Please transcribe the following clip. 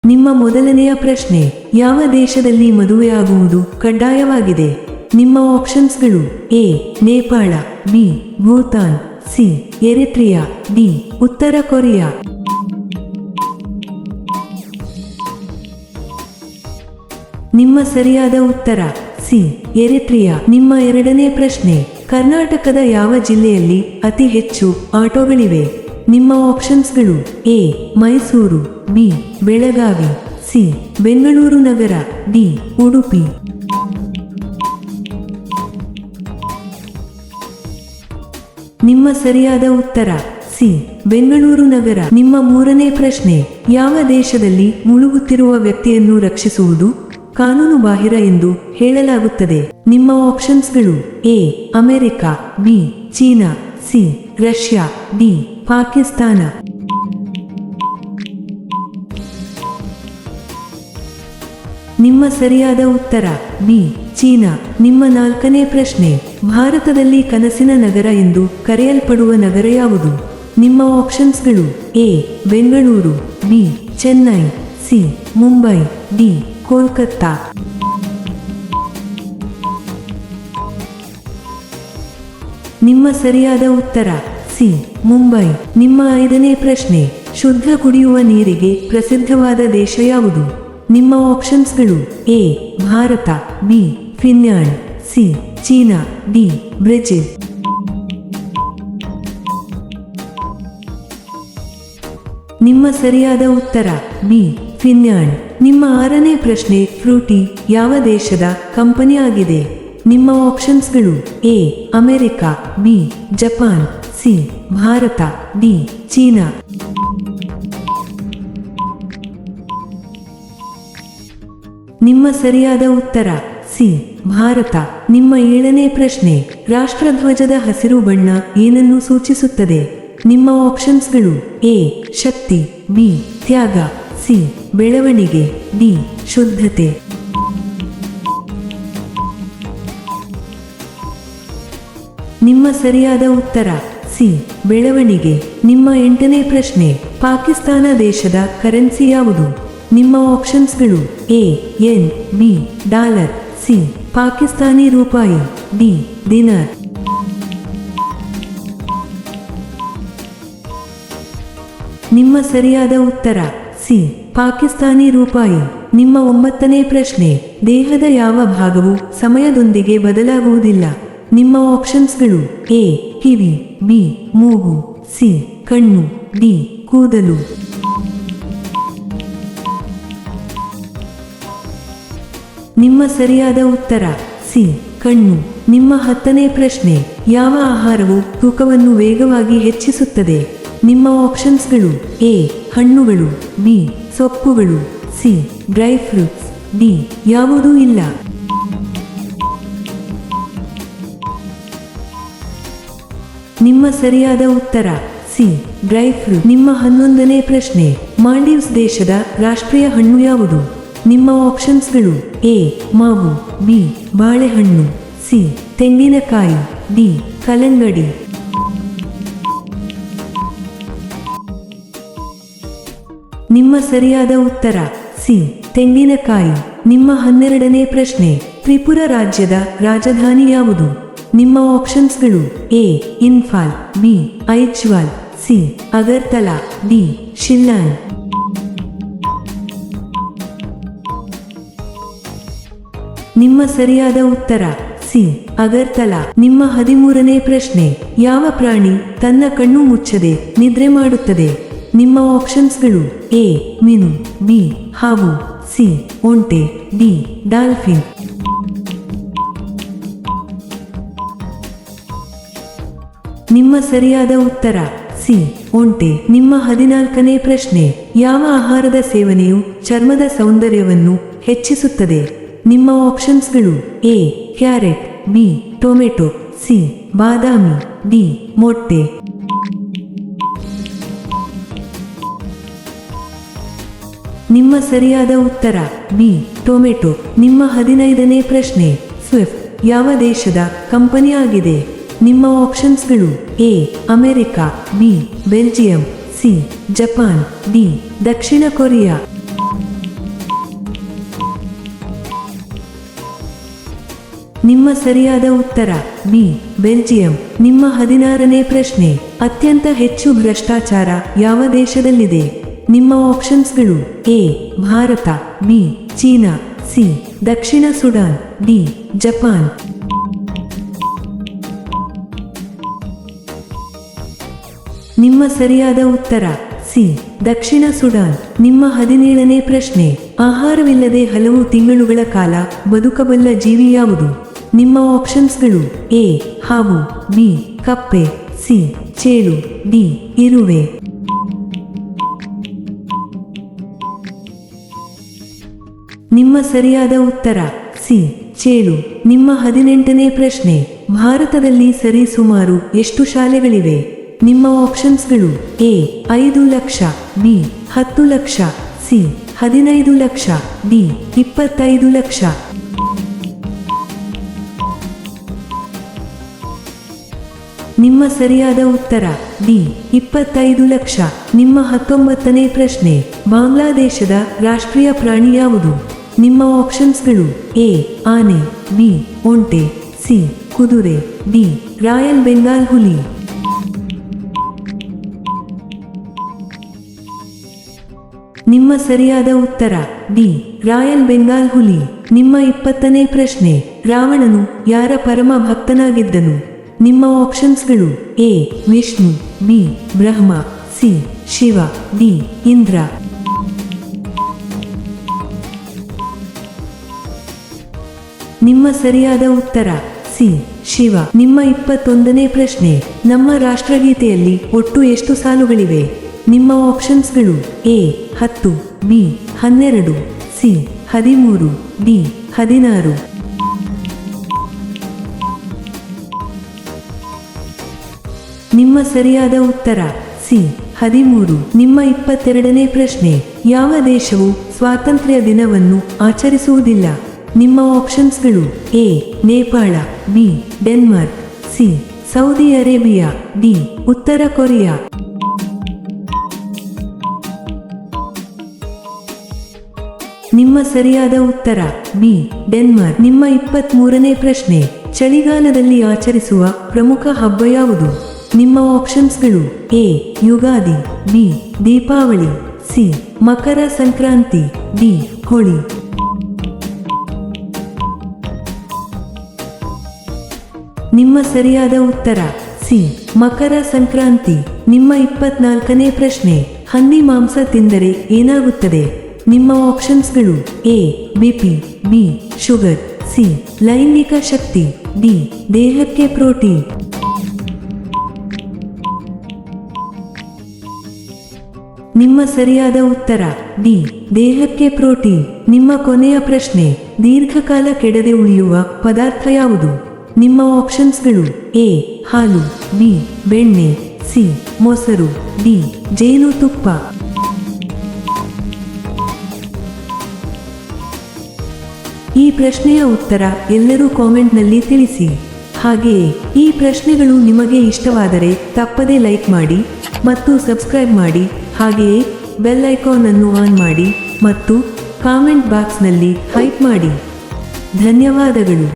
ನಿಮ್ಮ ಮೊದಲನೆಯ ಪ್ರಶ್ನೆ, ಯಾವ ದೇಶದಲ್ಲಿ ಮದುವೆಯಾಗುವುದು ಕಡ್ಡಾಯವಾಗಿದೆ? ನಿಮ್ಮ ಆಪ್ಷನ್ಸ್ಗಳು: A Nepal, B Bhutan, C Eritrea, D ಉತ್ತರ ಕೊರಿಯಾ. ನಿಮ್ಮ ಸರಿಯಾದ ಉತ್ತರ ಸಿ ಎರಿಟ್ರಿಯಾ. ನಿಮ್ಮ ಎರಡನೇ ಪ್ರಶ್ನೆ, ಕರ್ನಾಟಕದ ಯಾವ ಜಿಲ್ಲೆಯಲ್ಲಿ ಅತಿ ಹೆಚ್ಚು ಆಟೋಗಳಿವೆ? ನಿಮ್ಮ ಆಪ್ಷನ್ಸ್ಗಳು: A Mysuru, B Belagavi, C Bengaluru ನಗರ, ಡಿ ಉಡುಪಿ. ನಿಮ್ಮ ಸರಿಯಾದ ಉತ್ತರ ಸಿ ಬೆಂಗಳೂರು ನಗರ. ನಿಮ್ಮ ಮೂರನೇ ಪ್ರಶ್ನೆ, ಯಾವ ದೇಶದಲ್ಲಿ ಮುಳುಗುತ್ತಿರುವ ವ್ಯಕ್ತಿಯನ್ನು ರಕ್ಷಿಸುವುದು ಕಾನೂನುಬಾಹಿರ ಎಂದು ಹೇಳಲಾಗುತ್ತದೆ? ನಿಮ್ಮ ಆಪ್ಷನ್ಸ್ಗಳು: A America, B China, C Russia, D Pakistan. ನಿಮ್ಮ ಸರಿಯಾದ ಉತ್ತರ ಬಿ ಚೀನಾ. ನಿಮ್ಮ ನಾಲ್ಕನೇ ಪ್ರಶ್ನೆ, ಭಾರತದಲ್ಲಿ ಕನಸಿನ ನಗರ ಎಂದು ಕರೆಯಲ್ಪಡುವ ನಗರ ಯಾವುದು? ನಿಮ್ಮ ಆಪ್ಷನ್ಸ್ಗಳು: A Bengaluru, B Chennai, C Mumbai, D Kolkata. ನಿಮ್ಮ ಸರಿಯಾದ ಉತ್ತರ ಸಿ ಮುಂಬೈ. ನಿಮ್ಮ ಐದನೇ ಪ್ರಶ್ನೆ, ಶುದ್ಧ ಕುಡಿಯುವ ನೀರಿಗೆ ಪ್ರಸಿದ್ಧವಾದ ದೇಶ ಯಾವುದು? ನಿಮ್ಮ ಆಪ್ಷನ್ಸ್ಗಳು: A Bharat, B Finland, C China, D Brazil. ನಿಮ್ಮ ಸರಿಯಾದ ಉತ್ತರ ಬಿ ಫಿನ್ಲ್ಯಾಂಡ್. ನಿಮ್ಮ ಆರನೇ ಪ್ರಶ್ನೆ, ಫ್ರೂಟಿ ಯಾವ ದೇಶದ ಕಂಪನಿ ಆಗಿದೆ? ನಿಮ್ಮ ಆಪ್ಷನ್ಸ್ಗಳು: A America, B Japan, C Bharat, D China. ನಿಮ್ಮ ಸರಿಯಾದ ಉತ್ತರ ಸಿ ಭಾರತ. ನಿಮ್ಮ ಏಳನೇ ಪ್ರಶ್ನೆ, ರಾಷ್ಟ್ರಧ್ವಜದ ಹಸಿರು ಬಣ್ಣ ಏನನ್ನು ಸೂಚಿಸುತ್ತದೆ? ನಿಮ್ಮ ಆಪ್ಷನ್ಸ್ಗಳು: ಎ ಶಕ್ತಿ, ಬಿ ತ್ಯಾಗ, ಸಿ ಬೆಳವಣಿಗೆ, ಡಿ ಶುದ್ಧತೆ. ನಿಮ್ಮ ಸರಿಯಾದ ಉತ್ತರ ಸಿ ಬೆಳವಣಿಗೆ. ನಿಮ್ಮ ಎಂಟನೇ ಪ್ರಶ್ನೆ, ಪಾಕಿಸ್ತಾನ ದೇಶದ ಕರೆನ್ಸಿ ಯಾವುದು? ನಿಮ್ಮ ಆಪ್ಷನ್ಸ್ಗಳು: A yen, B dollar, C Pakistani ರೂಪಾಯಿ, ಡಿ ದಿನಾರ್. ನಿಮ್ಮ ಸರಿಯಾದ ಉತ್ತರ ಸಿ ಪಾಕಿಸ್ತಾನಿ ರೂಪಾಯಿ. ನಿಮ್ಮ ಒಂಬತ್ತನೇ ಪ್ರಶ್ನೆ, ದೇಹದ ಯಾವ ಭಾಗವು ಸಮಯದೊಂದಿಗೆ ಬದಲಾಗುವುದಿಲ್ಲ? ನಿಮ್ಮ ಆಪ್ಷನ್ಸ್ಗಳು: ಎ ಕಿವಿ, ಬಿ ಮೂಗು, ಸಿ ಕಣ್ಣು, ಡಿ ಕೂದಲು. ನಿಮ್ಮ ಸರಿಯಾದ ಉತ್ತರ ಸಿ ಕಣ್ಣು. ನಿಮ್ಮ ಹತ್ತನೇ ಪ್ರಶ್ನೆ, ಯಾವ ಆಹಾರವು ತೂಕವನ್ನು ವೇಗವಾಗಿ ಹೆಚ್ಚಿಸುತ್ತದೆ? ನಿಮ್ಮ ಆಪ್ಷನ್ಸ್ಗಳು: ಎ ಹಣ್ಣುಗಳು, ಬಿ ಸೊಪ್ಪುಗಳು, ಸಿ ಡ್ರೈ ಫ್ರೂಟ್ಸ್, ಡಿ ಯಾವುದೂ ಇಲ್ಲ. ನಿಮ್ಮ ಸರಿಯಾದ ಉತ್ತರ ಸಿ ಡ್ರೈ ಫ್ರೂಟ್. ನಿಮ್ಮ 11ನೇ ಪ್ರಶ್ನೆ, ಮಾಲ್ಡೀವ್ಸ್ ದೇಶದ ರಾಷ್ಟ್ರೀಯ ಹಣ್ಣು ಯಾವುದು? ನಿಮ್ಮ ಆಪ್ಷನ್ಸ್ಗಳು: ಎ ಮಾವು, ಬಿ ಬಾಳೆಹಣ್ಣು, ಸಿ ತೆಂಗಿನಕಾಯಿ, ಡಿ ಕಲ್ಲಂಗಡಿ. ನಿಮ್ಮ ಸರಿಯಾದ ಉತ್ತರ ಸಿ ತೆಂಗಿನಕಾಯಿ. ನಿಮ್ಮ 12ನೇ ಪ್ರಶ್ನೆ, ತ್ರಿಪುರ ರಾಜ್ಯದ ರಾಜಧಾನಿ ಯಾವುದು? ನಿಮ್ಮ ಆಪ್ಷನ್ಸ್ಗಳು: A Imphal, B Aizawl, C Agartala, D Shillong. ನಿಮ್ಮ ಸರಿಯಾದ ಉತ್ತರ ಸಿ ಅಗರ್ತಲಾ. ನಿಮ್ಮ 13ನೇ ಪ್ರಶ್ನೆ, ಯಾವ ಪ್ರಾಣಿ ತನ್ನ ಕಣ್ಣು ಮುಚ್ಚದೆ ನಿದ್ರೆ ಮಾಡುತ್ತದೆ? ನಿಮ್ಮ ಆಪ್ಷನ್ಸ್ಗಳು: ಎ ಮೀನು, ಬಿ ಹಾವು, ಸಿ ಒಂಟೆ, ಡಿ ಡಾಲ್ಫಿನ್. ನಿಮ್ಮ ಸರಿಯಾದ ಉತ್ತರ ಸಿ ಒಂಟೆ. ನಿಮ್ಮ 14ನೇ ಪ್ರಶ್ನೆ, ಯಾವ ಆಹಾರದ ಸೇವನೆಯು ಚರ್ಮದ ಸೌಂದರ್ಯವನ್ನು ಹೆಚ್ಚಿಸುತ್ತದೆ? ನಿಮ್ಮ ಆಪ್ಷನ್ಸ್ಗಳು: A carrot, B tomato, C ಬಾದಾಮಿ, ಡಿ ಮೊಟ್ಟೆ. ನಿಮ್ಮ ಸರಿಯಾದ ಉತ್ತರ ಬಿ ಟೊಮೆಟೊ. ನಿಮ್ಮ 15ನೇ ಪ್ರಶ್ನೆ, ಸ್ವಿಫ್ಟ್ ಯಾವ ದೇಶದ ಕಂಪನಿ ಆಗಿದೆ? ನಿಮ್ಮ ಆಪ್ಷನ್ಸ್ಗಳು: A America, B Belgium, C Japan, D ದಕ್ಷಿಣ ಕೊರಿಯಾ. ನಿಮ್ಮ ಸರಿಯಾದ ಉತ್ತರ ಬಿ ಬೆಲ್ಜಿಯಂ. ನಿಮ್ಮ 16ನೇ ಪ್ರಶ್ನೆ, ಅತ್ಯಂತ ಹೆಚ್ಚು ಭ್ರಷ್ಟಾಚಾರ ಯಾವ ದೇಶದಲ್ಲಿದೆ? ನಿಮ್ಮ ಆಪ್ಷನ್ಸ್ಗಳು: A Bharat, B China, C ದಕ್ಷಿಣ ಸುಡಾನ್, ಡಿ ಜಪಾನ್. ನಿಮ್ಮ ಸರಿಯಾದ ಉತ್ತರ ಸಿ ದಕ್ಷಿಣ ಸುಡಾನ್. ನಿಮ್ಮ 17ನೇ ಪ್ರಶ್ನೆ, ಆಹಾರವಿಲ್ಲದೆ ಹಲವು ತಿಂಗಳುಗಳ ಕಾಲ ಬದುಕಬಲ್ಲ ಜೀವಿ ಯಾವುದು? ನಿಮ್ಮ ಆಪ್ಷನ್ಸ್ಗಳು: ಎ ಹಾವು, ಬಿ ಕಪ್ಪೆ, ಸಿ ಚೇಳು, ಡಿ ಇರುವೆ. ನಿಮ್ಮ ಸರಿಯಾದ ಉತ್ತರ ಸಿ ಚೇಳು. ನಿಮ್ಮ 18ನೇ ಪ್ರಶ್ನೆ, ಭಾರತದಲ್ಲಿ ಸರಿಸುಮಾರು ಎಷ್ಟು ಶಾಲೆಗಳಿವೆ? ನಿಮ್ಮ ಆಪ್ಷನ್ಸ್ಗಳು: A 5 lakh, B 10 lakh, C 15 lakh, D 25 lakh. ನಿಮ್ಮ ಸರಿಯಾದ ಉತ್ತರ ಡಿ 25 ಲಕ್ಷ. ನಿಮ್ಮ 19ನೇ ಪ್ರಶ್ನೆ, ಬಾಂಗ್ಲಾದೇಶದ ರಾಷ್ಟ್ರೀಯ ಪ್ರಾಣಿ ಯಾವುದು? ನಿಮ್ಮ ಆಪ್ಷನ್ಸ್ಗಳು: ಎ ಆನೆ, ಬಿ ಒಂಟೆ, ಸಿ ಕುದುರೆ, ಡಿ ರಾಯಲ್ ಬೆಂಗಾಲ್ ಹುಲಿ. ನಿಮ್ಮ ಸರಿಯಾದ ಉತ್ತರ ಡಿ ರಾಯಲ್ ಬೆಂಗಾಲ್ ಹುಲಿ. ನಿಮ್ಮ 20ನೇ ಪ್ರಶ್ನೆ, ರಾವಣನು ಯಾರ ಪರಮ ಭಕ್ತನಾಗಿದ್ದನು? ನಿಮ್ಮ ಆಪ್ಷನ್ಸ್ಗಳು: A Vishnu, B Brahma, C Shiva, D Indra. ನಿಮ್ಮ ಸರಿಯಾದ ಉತ್ತರ ಸಿ ಶಿವ. ನಿಮ್ಮ 21ನೇ ಪ್ರಶ್ನೆ, ನಮ್ಮ ರಾಷ್ಟ್ರಗೀತೆಯಲ್ಲಿ ಒಟ್ಟು ಎಷ್ಟು ಸಾಲುಗಳಿವೆ? ನಿಮ್ಮ ಆಪ್ಷನ್ಸ್ಗಳು: ಎ 10, ಬಿ 12, ಸಿ 13, ಡಿ 16. ನಿಮ್ಮ ಸರಿಯಾದ ಉತ್ತರ ಸಿ 13. ನಿಮ್ಮ 22ನೇ ಪ್ರಶ್ನೆ, ಯಾವ ದೇಶವು ಸ್ವಾತಂತ್ರ್ಯ ದಿನವನ್ನು ಆಚರಿಸುವುದಿಲ್ಲ? ನಿಮ್ಮ ಆಪ್ಷನ್ಸ್ಗಳು: A Nepal, B Denmark, C Saudi Arabia, D ಉತ್ತರ ಕೊರಿಯಾ. ನಿಮ್ಮ ಸರಿಯಾದ ಉತ್ತರ ಬಿ ಡೆನ್ಮಾರ್ಕ್. ನಿಮ್ಮ 23ನೇ ಪ್ರಶ್ನೆ, ಚಳಿಗಾಲದಲ್ಲಿ ಆಚರಿಸುವ ಪ್ರಮುಖ ಹಬ್ಬ ಯಾವುದು? ನಿಮ್ಮ ಆಪ್ಷನ್ಸ್ಗಳು: A Ugadi, B Deepavali, C Makara Sankranti, D Holi. ನಿಮ್ಮ ಸರಿಯಾದ ಉತ್ತರ ಸಿ ಮಕರ ಸಂಕ್ರಾಂತಿ. ನಿಮ್ಮ 24ನೇ ಪ್ರಶ್ನೆ, ಹಂದಿ ಮಾಂಸ ತಿಂದರೆ ಏನಾಗುತ್ತದೆ? ನಿಮ್ಮ ಆಪ್ಷನ್ಸ್ಗಳು: A BP, B sugar, C ಲೈಂಗಿಕ ಶಕ್ತಿ, ಡಿ ದೇಹಕ್ಕೆ ಪ್ರೋಟೀನ್. ನಿಮ್ಮ ಸರಿಯಾದ ಉತ್ತರ ಡಿ ದೇಹಕ್ಕೆ ಪ್ರೋಟೀನ್. ನಿಮ್ಮ ಕೊನೆಯ ಪ್ರಶ್ನೆ, ದೀರ್ಘಕಾಲ ಕೆಡದೆ ಉಳಿಯುವ ಪದಾರ್ಥ ಯಾವುದು? ನಿಮ್ಮ ಆಪ್ಷನ್ಸ್ಗಳು: ಎ ಹಾಲು, ಬಿ ಬೆಣ್ಣೆ, ಸಿ ಮೊಸರು, ಡಿ ಜೇನುತುಪ್ಪ. ಈ ಪ್ರಶ್ನೆಯ ಉತ್ತರ ಎಲ್ಲರೂ ಕಾಮೆಂಟ್ನಲ್ಲಿ ತಿಳಿಸಿ. ಹಾಗೆಯೇ ಈ ಪ್ರಶ್ನೆಗಳು ನಿಮಗೆ ಇಷ್ಟವಾದರೆ ತಪ್ಪದೇ ಲೈಕ್ ಮಾಡಿ ಮತ್ತು ಸಬ್ಸ್ಕ್ರೈಬ್ ಮಾಡಿ. ಹಾಗೆಯೇ ಬೆಲ್ ಐಕಾನ್ ಅನ್ನು ಆನ್ ಮಾಡಿ ಮತ್ತು ಕಾಮೆಂಟ್ ಬಾಕ್ಸ್ನಲ್ಲಿ ಹೈಪ್ ಮಾಡಿ. ಧನ್ಯವಾದಗಳು.